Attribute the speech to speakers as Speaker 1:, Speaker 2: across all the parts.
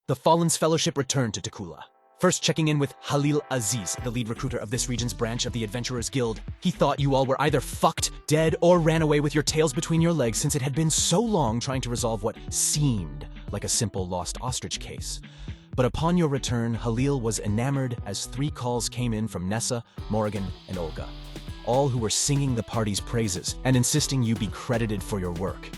Speaker 1: The Fallen's Fellowship returned to Takula. First checking in with Halil Aziz, the lead recruiter of this region's branch of the Adventurers Guild. He thought you all were either fucked, dead, or ran away with your tails between your legs since it had been so long trying to resolve what seemed like a simple lost ostrich case. But upon your return, Halil was enamored as 3 calls came in from Nessa, Morrigan, and Olga, all who were singing the party's praises and insisting you be credited for your work.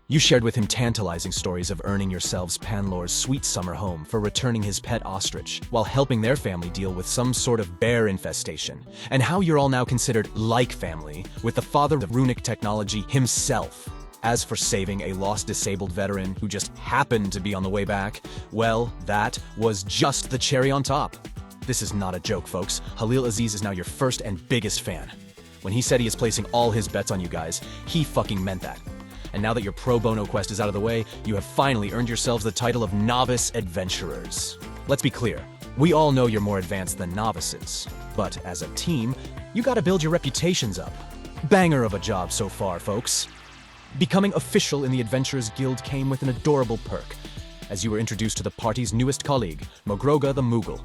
Speaker 1: You shared with him tantalizing stories of earning yourselves Panlor's sweet summer home for returning his pet ostrich, while helping their family deal with some sort of bear infestation, and how you're all now considered like family with the father of runic technology himself. As for saving a lost disabled veteran who just happened to be on the way back, well, that was just the cherry on top. This is not a joke, folks. Halil Aziz is now your first and biggest fan. When he said he is placing all his bets on you guys, he fucking meant that. And now that your pro bono quest is out of the way, you have finally earned yourselves the title of Novice Adventurers. Let's be clear, we all know you're more advanced than novices, but as a team, you gotta build your reputations up. Banger of a job so far, folks. Becoming official in the Adventurers Guild came with an adorable perk, as you were introduced to the party's newest colleague, Mogroga the Moogle.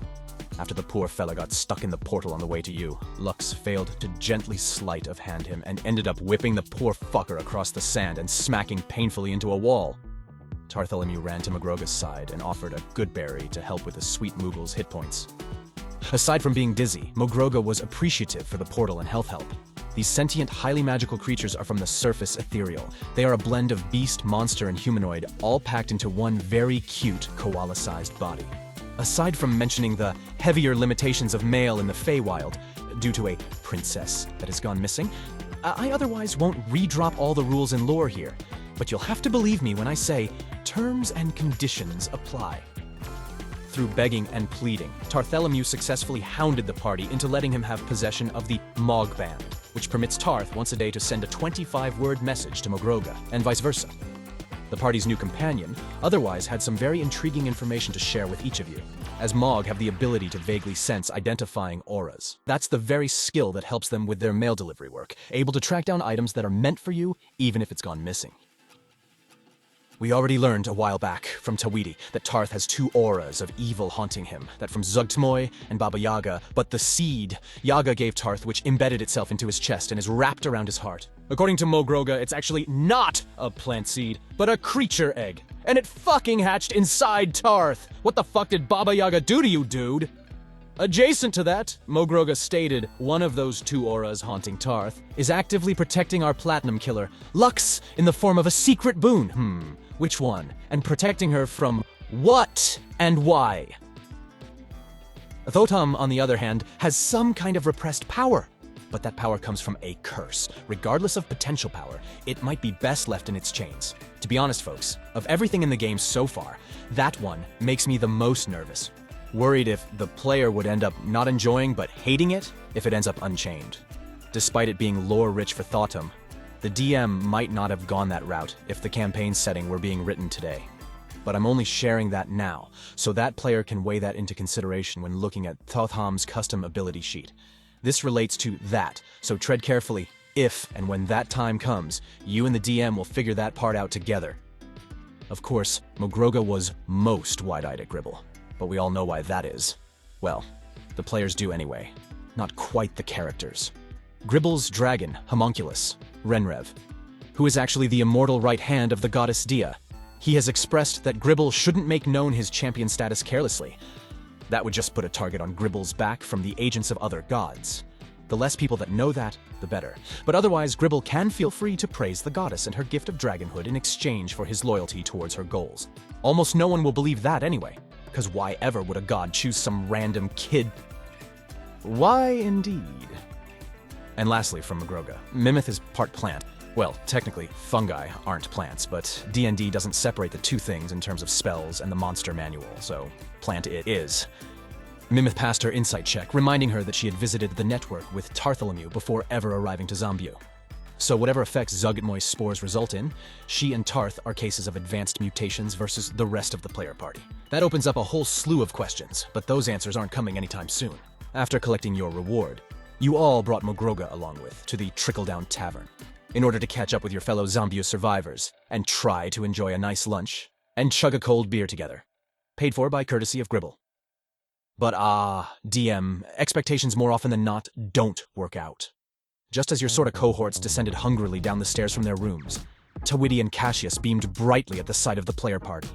Speaker 1: After the poor fella got stuck in the portal on the way to you, Lux failed to gently sleight of hand him and ended up whipping the poor fucker across the sand and smacking painfully into a wall. Bartholomew ran to Mogroga's side and offered a good berry to help with the sweet Moogle's hit points. Aside from being dizzy, Mogroga was appreciative for the portal and health help. These sentient, highly magical creatures are from the surface ethereal. They are a blend of beast, monster, and humanoid, all packed into one very cute, koala-sized body. Aside from mentioning the heavier limitations of male in the Feywild, due to a princess that has gone missing, I otherwise won't redrop all the rules and lore here, but you'll have to believe me when I say terms and conditions apply. Through begging and pleading, Bartholomew successfully hounded the party into letting him have possession of the Mog Band, which permits Tarth once a day to send a 25-word message to Mogroga, and vice versa. The party's new companion otherwise had some very intriguing information to share with each of you, as Mog have the ability to vaguely sense identifying auras. That's the very skill that helps them with their mail delivery work, able to track down items that are meant for you, even if it's gone missing. We already learned a while back from Tawidi that Tarth has 2 auras of evil haunting him, that from Zugtmoy and Baba Yaga, but the seed Yaga gave Tarth, which embedded itself into his chest and is wrapped around his heart. According to Mogroga, it's actually not a plant seed, but a creature egg. And it fucking hatched inside Tarth. What the fuck did Baba Yaga do to you, dude? Adjacent to that, Mogroga stated one of those 2 auras haunting Tarth is actively protecting our platinum killer, Lux, in the form of a secret boon. Which one? And protecting her from what and why? Thotam, on the other hand, has some kind of repressed power. But that power comes from a curse. Regardless of potential power, it might be best left in its chains. To be honest, folks, of everything in the game so far, that one makes me the most nervous. Worried if the player would end up not enjoying but hating it if it ends up unchained. Despite it being lore-rich for Thotam, the DM might not have gone that route if the campaign setting were being written today. But I'm only sharing that now, so that player can weigh that into consideration when looking at Thotham's custom ability sheet. This relates to that, so tread carefully if and when that time comes, you and the DM will figure that part out together. Of course, Mogroga was most wide-eyed at Gribble, but we all know why that is. Well, the players do anyway. Not quite the characters. Gribble's dragon, Homunculus, Renrev, who is actually the immortal right hand of the goddess Dia. He has expressed that Gribble shouldn't make known his champion status carelessly. That would just put a target on Gribble's back from the agents of other gods. The less people that know that, the better. But otherwise, Gribble can feel free to praise the goddess and her gift of dragonhood in exchange for his loyalty towards her goals. Almost no one will believe that anyway, because why ever would a god choose some random kid? Why indeed? And lastly, from Mogroga, Mimith is part plant. Well, technically, fungi aren't plants, but D&D doesn't separate the 2 things in terms of spells and the monster manual, so plant it is. Mimith passed her insight check, reminding her that she had visited the network with Bartholomew before ever arriving to Zombiu. So whatever effects Zugtmoy's spores result in, she and Tarth are cases of advanced mutations versus the rest of the player party. That opens up a whole slew of questions, but those answers aren't coming anytime soon. After collecting your reward, you all brought Mogroga along with to the Trickle-Down Tavern, in order to catch up with your fellow Zombiu survivors, and try to enjoy a nice lunch, and chug a cold beer together. Paid for by courtesy of Gribble. But DM, expectations more often than not don't work out. Just as your sorta cohorts descended hungrily down the stairs from their rooms, Tawidi and Cassius beamed brightly at the sight of the player party.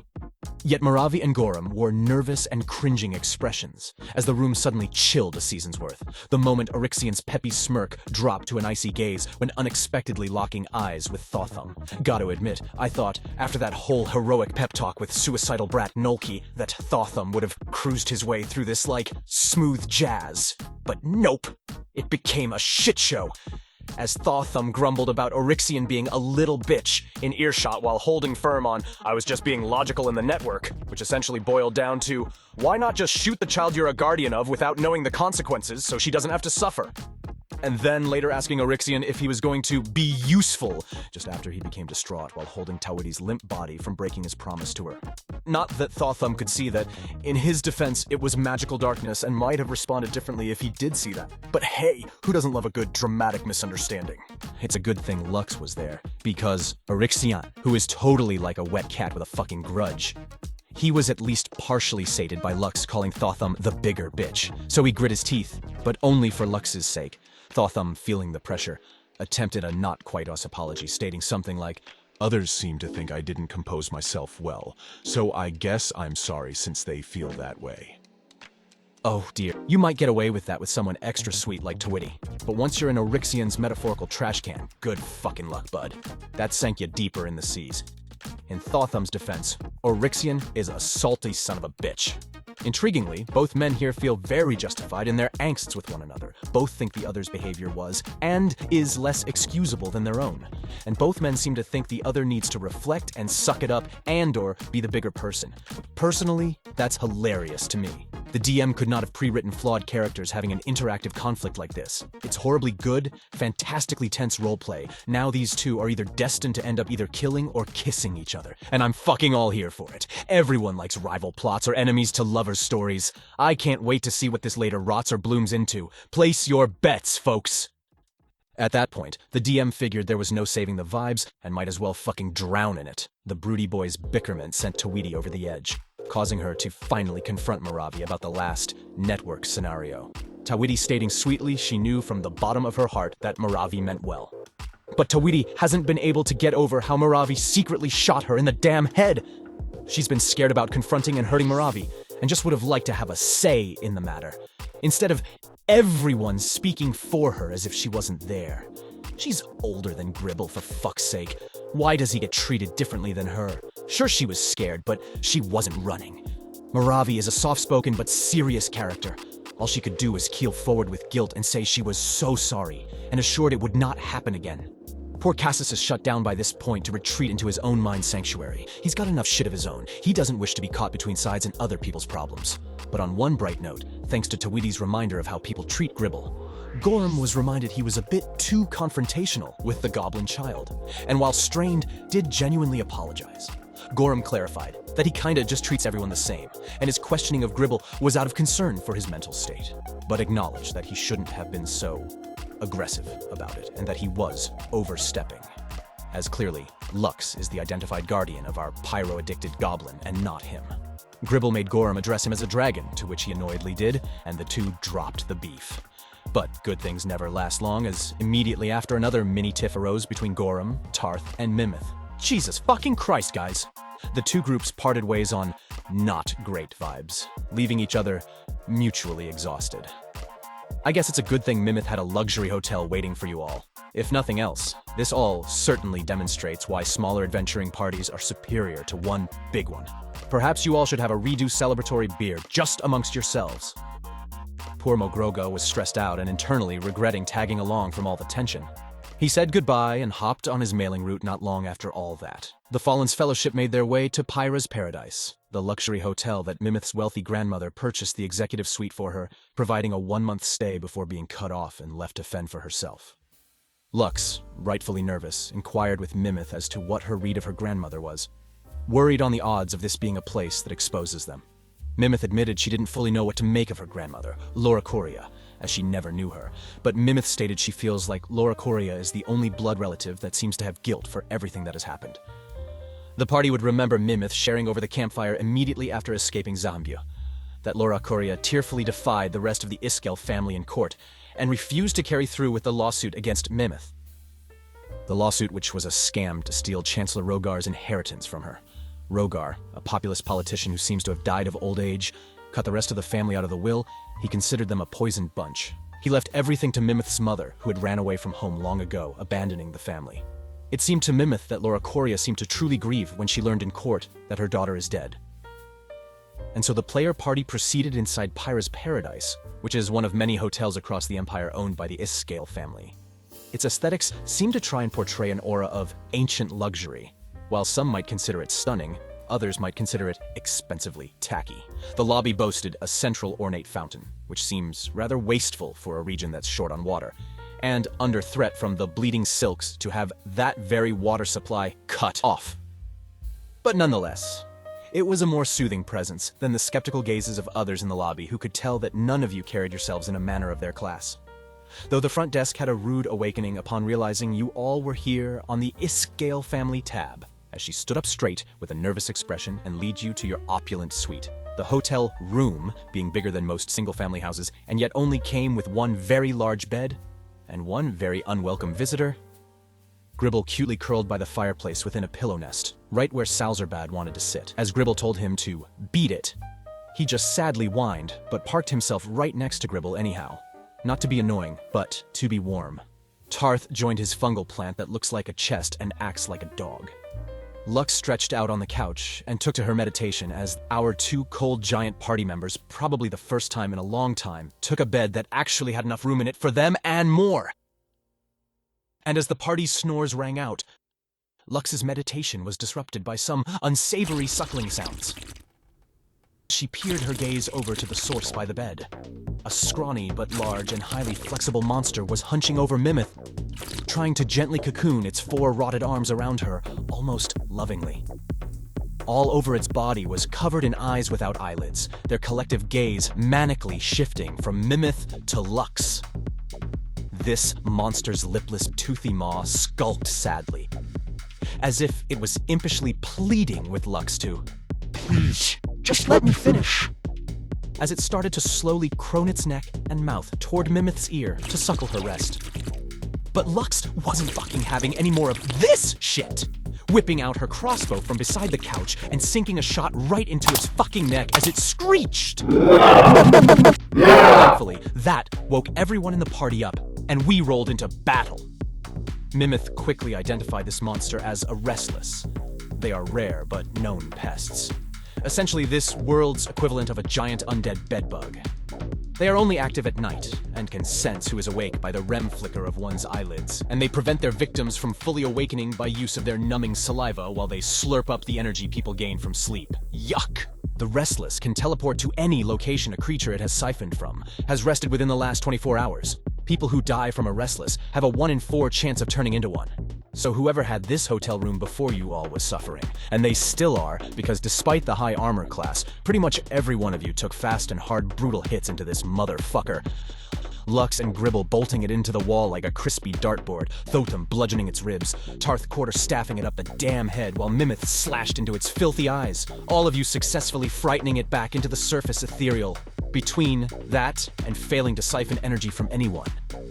Speaker 1: Yet Moravi and Gorham wore nervous and cringing expressions as the room suddenly chilled a season's worth, the moment Eryxian's peppy smirk dropped to an icy gaze when unexpectedly locking eyes with Thotham. Gotta admit, I thought, after that whole heroic pep talk with suicidal brat Nolki, that Thotham would have cruised his way through this like smooth jazz. But nope! It became a shit show, as Thotham grumbled about Eryxian being a little bitch in earshot while holding firm on, "I was just being logical in the network," which essentially boiled down to, why not just shoot the child you're a guardian of without knowing the consequences so she doesn't have to suffer? And then later asking Eryxian if he was going to be useful, just after he became distraught while holding Tawidi's limp body from breaking his promise to her. Not that Thotham could see that. In his defense, it was magical darkness and might have responded differently if he did see that. But hey, who doesn't love a good dramatic misunderstanding? It's a good thing Lux was there, because Eryxian, who is totally like a wet cat with a fucking grudge, he was at least partially sated by Lux calling Thotham the bigger bitch, so he grit his teeth, but only for Lux's sake. Thotham, feeling the pressure, attempted a not-quite-us apology, stating something like, "Others seem to think I didn't compose myself well, so I guess I'm sorry since they feel that way." Oh dear, you might get away with that with someone extra sweet like Tawidi, but once you're in Eryxian's metaphorical trash can, good fucking luck, bud. That sank you deeper in the seas. In Thotham's defense, Eryxian is a salty son of a bitch. Intriguingly, both men here feel very justified in their angsts with one another. Both think the other's behavior was, and is, less excusable than their own. And both men seem to think the other needs to reflect and suck it up and/or be the bigger person. Personally, that's hilarious to me. The DM could not have pre-written flawed characters having an interactive conflict like this. It's horribly good, fantastically tense roleplay. Now these two are either destined to end up either killing or kissing each other. And I'm fucking all here for it. Everyone likes rival plots or enemies to lovers stories. I can't wait to see what this later rots or blooms into. Place your bets, folks! At that point, the DM figured there was no saving the vibes and might as well fucking drown in it. The Broody boy's bickerment sent Tawidi over the edge, causing her to finally confront Moravi about the last network scenario. Tawidi stating sweetly she knew from the bottom of her heart that Moravi meant well. But Tawidi hasn't been able to get over how Moravi secretly shot her in the damn head. She's been scared about confronting and hurting Moravi, and just would have liked to have a say in the matter, instead of everyone speaking for her as if she wasn't there. She's older than Gribble, for fuck's sake. Why does he get treated differently than her? Sure, she was scared, but she wasn't running. Moravi is a soft-spoken but serious character. All she could do was keel forward with guilt and say she was so sorry, and assured it would not happen again. Poor Cassius is shut down by this point to retreat into his own mind sanctuary. He's got enough shit of his own. He doesn't wish to be caught between sides and other people's problems. But on one bright note, thanks to Tawidi's reminder of how people treat Gribble, Gorham was reminded he was a bit too confrontational with the goblin child, and while strained, did genuinely apologize. Gorham clarified that he kinda just treats everyone the same, and his questioning of Gribble was out of concern for his mental state, but acknowledged that he shouldn't have been so aggressive about it, and that he was overstepping. As clearly, Lux is the identified guardian of our pyro-addicted goblin, and not him. Gribble made Gorham address him as a dragon, to which he annoyedly did, and the two dropped the beef. But good things never last long, as immediately after another mini-tiff arose between Gorham, Tarth, and Mimith. Jesus fucking Christ, guys! The two groups parted ways on not great vibes, leaving each other mutually exhausted. I guess it's a good thing Mimith had a luxury hotel waiting for you all. If nothing else, this all certainly demonstrates why smaller adventuring parties are superior to one big one. Perhaps you all should have a redo celebratory beer just amongst yourselves. Poor Mogrogo was stressed out and internally regretting tagging along from all the tension. He said goodbye and hopped on his mailing route not long after all that. The Fallen's Fellowship made their way to Pyra's Paradise, the luxury hotel that Mimith's wealthy grandmother purchased the executive suite for her, providing a 1-month stay before being cut off and left to fend for herself. Lux, rightfully nervous, inquired with Mimith as to what her read of her grandmother was, worried on the odds of this being a place that exposes them. Mimith admitted she didn't fully know what to make of her grandmother, Laura Coria, as she never knew her, but Mimith stated she feels like Laura Coria is the only blood relative that seems to have guilt for everything that has happened. The party would remember Mimith sharing over the campfire immediately after escaping Zambia. That Laura Coria tearfully defied the rest of the Iskel family in court and refused to carry through with the lawsuit against Mimith. The lawsuit, which was a scam to steal Chancellor Rogar's inheritance from her. Rogar, a populist politician who seems to have died of old age, cut the rest of the family out of the will. He considered them a poisoned bunch. He left everything to Mimith's mother, who had ran away from home long ago, abandoning the family. It seemed to Mimith that Laura Coria seemed to truly grieve when she learned in court that her daughter is dead. And so the player party proceeded inside Pyra's Paradise, which is one of many hotels across the empire owned by the Iscale family. Its aesthetics seem to try and portray an aura of ancient luxury. While some might consider it stunning, others might consider it expensively tacky. The lobby boasted a central ornate fountain, which seems rather wasteful for a region that's short on water, and under threat from the bleeding silks to have that very water supply cut off. But nonetheless, it was a more soothing presence than the skeptical gazes of others in the lobby who could tell that none of you carried yourselves in a manner of their class. Though the front desk had a rude awakening upon realizing you all were here on the Iscale family tab, as she stood up straight with a nervous expression and lead you to your opulent suite. The hotel room being bigger than most single-family houses, and yet only came with one very large bed and one very unwelcome visitor. Gribble cutely curled by the fireplace within a pillow nest, right where Salzerbad wanted to sit. As Gribble told him to beat it, he just sadly whined, but parked himself right next to Gribble anyhow. Not to be annoying, but to be warm. Tarth joined his fungal plant that looks like a chest and acts like a dog. Lux stretched out on the couch and took to her meditation as our two cold giant party members, probably the first time in a long time, took a bed that actually had enough room in it for them and more. And as the party's snores rang out, Lux's meditation was disrupted by some unsavory suckling sounds. She peered her gaze over to the source by the bed. A scrawny but large and highly flexible monster was hunching over Mimith, trying to gently cocoon its four rotted arms around her, almost lovingly. All over its body was covered in eyes without eyelids, their collective gaze manically shifting from Mimith to Lux. This monster's lipless, toothy maw skulked sadly, as if it was impishly pleading with Lux to, "Please, just let me finish," as it started to slowly crone its neck and mouth toward Mimith's ear to suckle her rest. But Lux wasn't fucking having any more of this shit, whipping out her crossbow from beside the couch and sinking a shot right into its fucking neck as it screeched. Thankfully, that woke everyone in the party up, and we rolled into battle. Mimith quickly identified this monster as a restless. They are rare but known pests. Essentially this world's equivalent of a giant undead bedbug. They are only active at night, and can sense who is awake by the REM flicker of one's eyelids, and they prevent their victims from fully awakening by use of their numbing saliva while they slurp up the energy people gain from sleep. Yuck! The Restless can teleport to any location a creature it has siphoned from, has rested within the last 24 hours. People who die from a Restless have a 1 in 4 chance of turning into one. So whoever had this hotel room before you all was suffering, and they still are, because despite the high armor class, pretty much every one of you took fast and hard brutal hits into this motherfucker. Lux and Gribble bolting it into the wall like a crispy dartboard, Thotham bludgeoning its ribs, Tarth Quarter staffing it up the damn head while Mimith slashed into its filthy eyes, all of you successfully frightening it back into the surface ethereal. Between that and failing to siphon energy from anyone,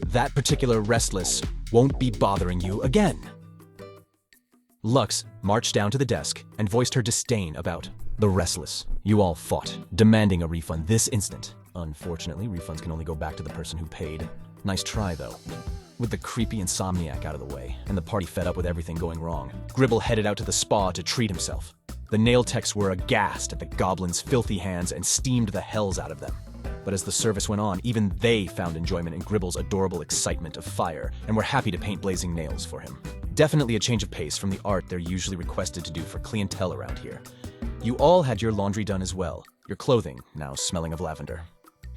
Speaker 1: that particular Restless won't be bothering you again. Lux marched down to the desk and voiced her disdain about the Restless. You all fought, demanding a refund this instant. Unfortunately, refunds can only go back to the person who paid. Nice try, though. With the creepy insomniac out of the way, and the party fed up with everything going wrong, Gribble headed out to the spa to treat himself. The nail techs were aghast at the goblin's filthy hands and steamed the hells out of them. But as the service went on, even they found enjoyment in Gribble's adorable excitement of fire, and were happy to paint blazing nails for him. Definitely a change of pace from the art they're usually requested to do for clientele around here. You all had your laundry done as well, your clothing now smelling of lavender.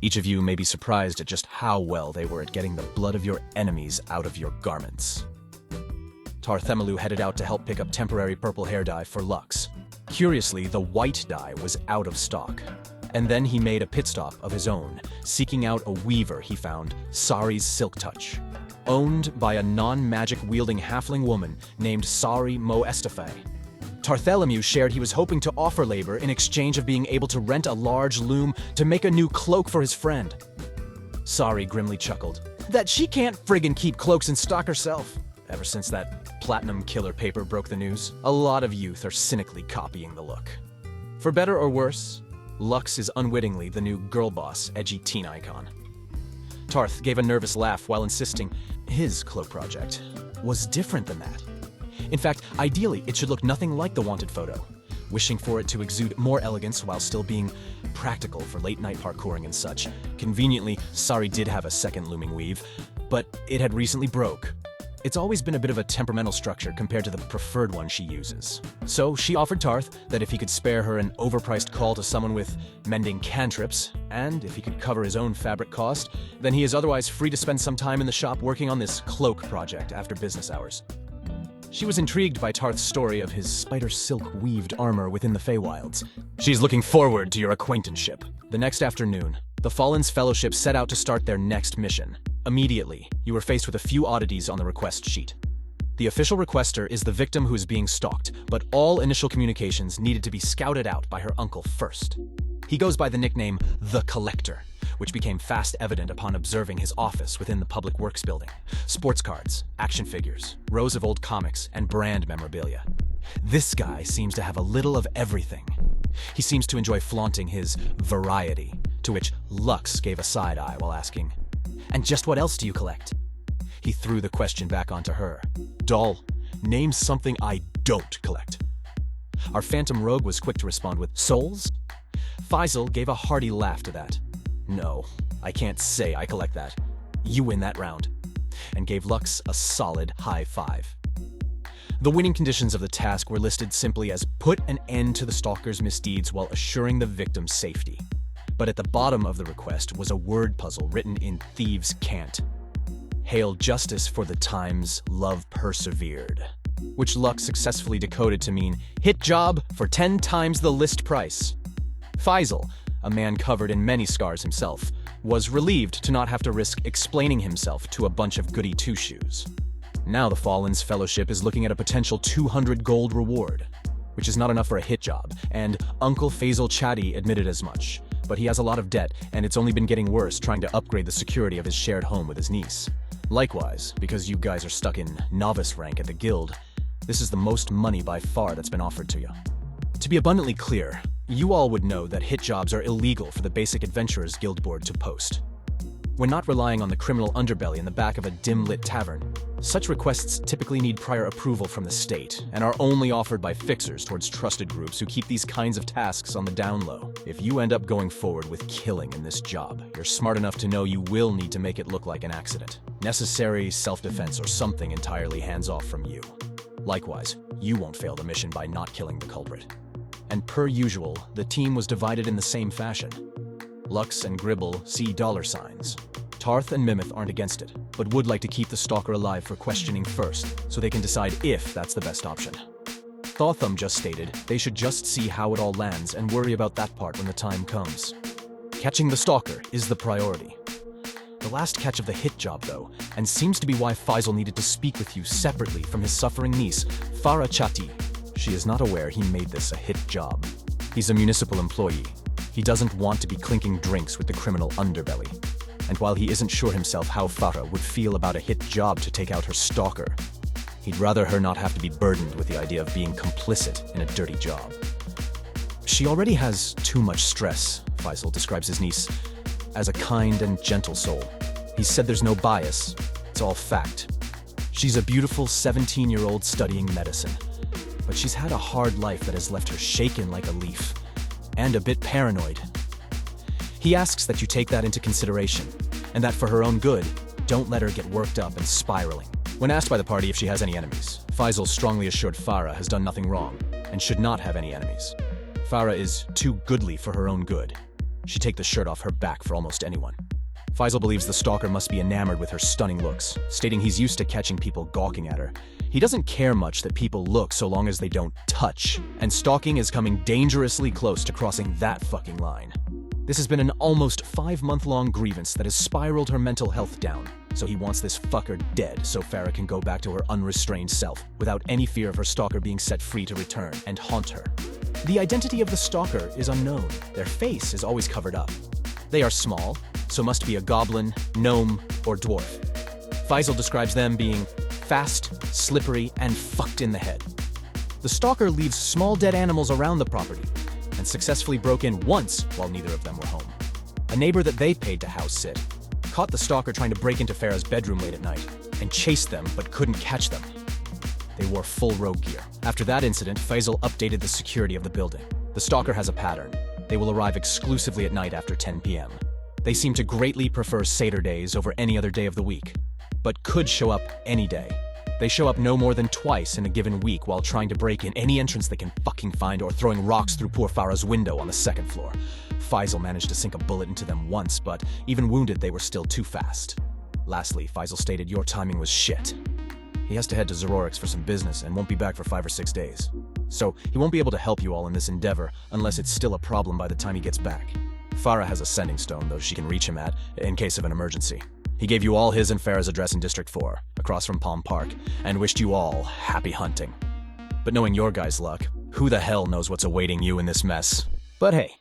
Speaker 1: Each of you may be surprised at just how well they were at getting the blood of your enemies out of your garments. Tarthemelu headed out to help pick up temporary purple hair dye for Lux. Curiously, the white dye was out of stock. And then he made a pit stop of his own, seeking out a weaver he found, Sari's Silk Touch, owned by a non-magic wielding halfling woman named Sari Mo Estefe. Bartholomew shared he was hoping to offer labor in exchange of being able to rent a large loom to make a new cloak for his friend. Sari grimly chuckled. That she can't friggin' keep cloaks in stock herself. Ever since that platinum killer paper broke the news, a lot of youth are cynically copying the look. For better or worse, Lux is unwittingly the new girl boss, edgy teen icon. Tarth gave a nervous laugh while insisting his cloak project was different than that. In fact, ideally, it should look nothing like the wanted photo, wishing for it to exude more elegance while still being practical for late-night parkouring and such. Conveniently, Sari did have a second looming weave, but it had recently broke. It's always been a bit of a temperamental structure compared to the preferred one she uses. So she offered Tarth that if he could spare her an overpriced call to someone with mending cantrips, and if he could cover his own fabric cost, then he is otherwise free to spend some time in the shop working on this cloak project after business hours. She was intrigued by Tarth's story of his spider silk weaved armor within the Feywilds. She's looking forward to your acquaintanceship. The next afternoon, the Fallen's Fellowship set out to start their next mission. Immediately, you were faced with a few oddities on the request sheet. The official requester is the victim who is being stalked, but all initial communications needed to be scouted out by her uncle first. He goes by the nickname The Collector, which became fast evident upon observing his office within the Public Works building. Sports cards, action figures, rows of old comics, and brand memorabilia. This guy seems to have a little of everything. He seems to enjoy flaunting his variety, to which Lux gave a side eye while asking, "And just what else do you collect?" He threw the question back onto her. "Doll, name something I don't collect." Our Phantom Rogue was quick to respond with, "Souls?" Faisal gave a hearty laugh to that. "No, I can't say I collect that. You win that round," and gave Lux a solid high five. The winning conditions of the task were listed simply as put an end to the stalker's misdeeds while assuring the victim's safety. But at the bottom of the request was a word puzzle written in thieves' cant. Hail justice for the times love persevered, which Lux successfully decoded to mean hit job for 10 times the list price. Faisal, a man covered in many scars himself, was relieved to not have to risk explaining himself to a bunch of goody two-shoes. Now the Fallen's Fellowship is looking at a potential 200 gold reward, which is not enough for a hit job, and Uncle Faisal Chadi admitted as much. But he has a lot of debt, and it's only been getting worse trying to upgrade the security of his shared home with his niece. Likewise, because you guys are stuck in novice rank at the guild, this is the most money by far that's been offered to you. To be abundantly clear, you all would know that hit jobs are illegal for the Basic Adventurers Guild Board to post. When not relying on the criminal underbelly in the back of a dim-lit tavern, such requests typically need prior approval from the state and are only offered by fixers towards trusted groups who keep these kinds of tasks on the down low. If you end up going forward with killing in this job, you're smart enough to know you will need to make it look like an accident. Necessary self-defense or something entirely hands-off from you. Likewise, you won't fail the mission by not killing the culprit. And per usual, the team was divided in the same fashion. Lux and Gribble see dollar signs. Tarth and Mimith aren't against it, but would like to keep the stalker alive for questioning first, so they can decide if that's the best option. Thawthum just stated they should just see how it all lands and worry about that part when the time comes. Catching the stalker is the priority. The last catch of the hit job, though, and seems to be why Faisal needed to speak with you separately from his suffering niece, Farah Chati. She is not aware he made this a hit job. He's a municipal employee. He doesn't want to be clinking drinks with the criminal underbelly. And while he isn't sure himself how Farah would feel about a hit job to take out her stalker, he'd rather her not have to be burdened with the idea of being complicit in a dirty job. She already has too much stress, Faisal describes his niece as a kind and gentle soul. He said there's no bias, it's all fact. She's a beautiful 17-year-old studying medicine, but she's had a hard life that has left her shaken like a leaf, and a bit paranoid. He asks that you take that into consideration, and that for her own good, don't let her get worked up and spiraling. When asked by the party if she has any enemies, Faisal strongly assured Farah has done nothing wrong, and should not have any enemies. Farah is too goodly for her own good. She'd take the shirt off her back for almost anyone. Faisal believes the stalker must be enamored with her stunning looks, stating he's used to catching people gawking at her. He doesn't care much that people look so long as they don't touch, and stalking is coming dangerously close to crossing that fucking line. This has been an almost 5-month-long grievance that has spiraled her mental health down. So he wants this fucker dead so Farah can go back to her unrestrained self, without any fear of her stalker being set free to return and haunt her. The identity of the stalker is unknown. Their face is always covered up. They are small, so must be a goblin, gnome, or dwarf. Faisal describes them being fast, slippery, and fucked in the head. The stalker leaves small dead animals around the property and successfully broke in once while neither of them were home. A neighbor that they paid to house sit caught the stalker trying to break into Farah's bedroom late at night and chased them but couldn't catch them. They wore full rogue gear. After that incident, Faisal updated the security of the building. The stalker has a pattern. They will arrive exclusively at night after 10 p.m. They seem to greatly prefer Seder days over any other day of the week, but could show up any day. They show up no more than twice in a given week while trying to break in any entrance they can fucking find or throwing rocks through poor Farah's window on the second floor. Faisal managed to sink a bullet into them once, but even wounded they were still too fast. Lastly, Faisal stated your timing was shit. He has to head to Zerorix for some business and won't be back for 5 or 6 days. So he won't be able to help you all in this endeavor unless it's still a problem by the time he gets back. Farah has a sending stone, though she can reach him at, in case of an emergency. He gave you all his and Farah's address in District 4, across from Palm Park, and wished you all happy hunting. But knowing your guys' luck, who the hell knows what's awaiting you in this mess? But hey,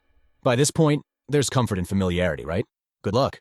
Speaker 1: by this point, there's comfort in familiarity, right? Good luck.